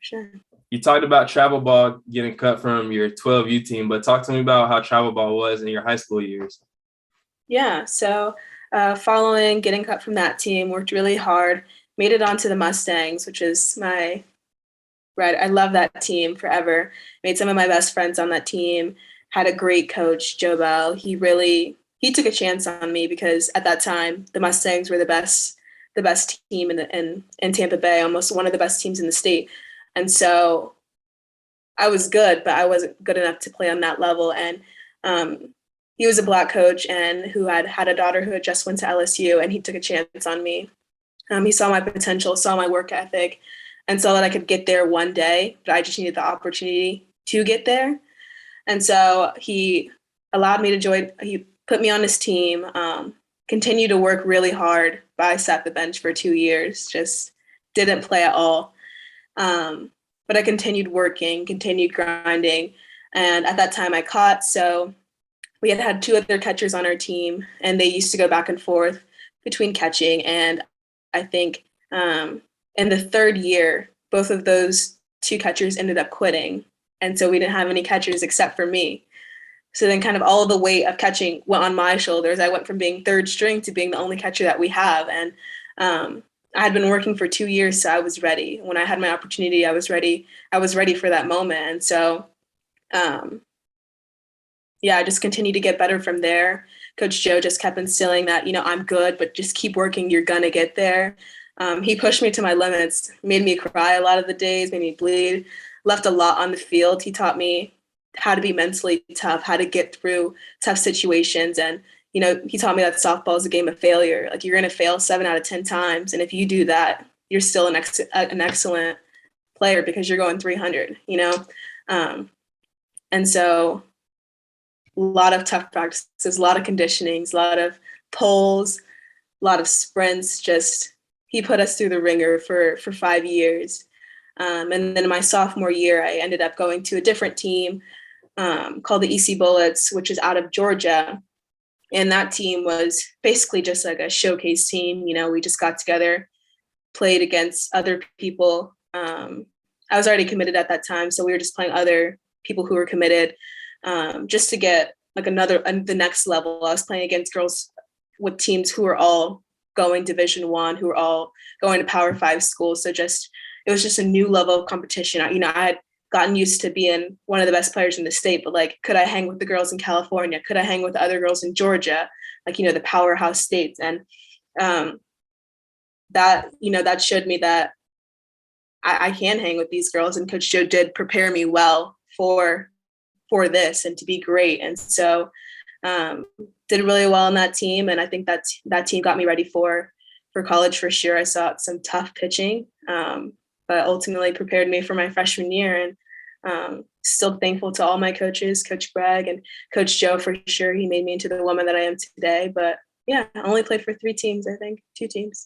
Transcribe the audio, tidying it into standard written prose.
sure. You talked about travel ball getting cut from your 12U team, but talk to me about how travel ball was in your high school years. Yeah, so following getting cut from that team, worked really hard, made it onto the Mustangs, which is my right. I love that team forever. Made some of my best friends on that team. Had a great coach, Joe Bell. He took a chance on me because at that time the Mustangs were the best team in Tampa Bay, almost one of the best teams in the state. And so I was good, but I wasn't good enough to play on that level. And he was a Black coach and who had a daughter who had just went to LSU, and he took a chance on me. He saw my potential, saw my work ethic, and saw that I could get there one day, but I just needed the opportunity to get there. And so he allowed me to join. He put me on his team, continued to work really hard, but I sat the bench for 2 years, just didn't play at all. But I continued working, continued grinding. And at that time I caught. So we had two other catchers on our team, and they used to go back and forth between catching. And I think in the third year, both of those two catchers ended up quitting. And so we didn't have any catchers except for me. So then kind of all of the weight of catching went on my shoulders. I went from being third string to being the only catcher that we have. And I had been working for 2 years, so I was ready. When I had my opportunity, I was ready. I was ready for that moment. And so, yeah, I just continued to get better from there. Coach Joe just kept instilling that, I'm good, but just keep working. You're going to get there. He pushed me to my limits, made me cry a lot of the days, made me bleed, left a lot on the field. He taught me how to be mentally tough, how to get through tough situations. And, he taught me that softball is a game of failure. Like, you're going to fail 7 out of 10 times. And if you do that, you're still an excellent player because you're going 300, And so a lot of tough practices, a lot of conditionings, a lot of pulls, a lot of sprints. Just he put us through the ringer for 5 years. And then in my sophomore year, I ended up going to a different team called the EC Bullets, which is out of Georgia. And that team was basically just like a showcase team. We just got together, played against other people. I was already committed at that time, so we were just playing other people who were committed just to get like the next level. I was playing against girls with teams who were all going Division I, who were all going to Power 5 schools. So it was just a new level of competition. I had gotten used to being one of the best players in the state, but like, could I hang with the girls in California? Could I hang with the other girls in Georgia? Like, the powerhouse states. And that showed me that I can hang with these girls. And Coach Joe did prepare me well for this and to be great. And so did really well on that team. And I think that team got me ready for college for sure. I saw some tough pitching, but ultimately prepared me for my freshman year. And still thankful to all my coaches, Coach Bragg and Coach Joe for sure. He made me into the woman that I am today. But yeah, I only played for 3 teams, I think, 2 teams.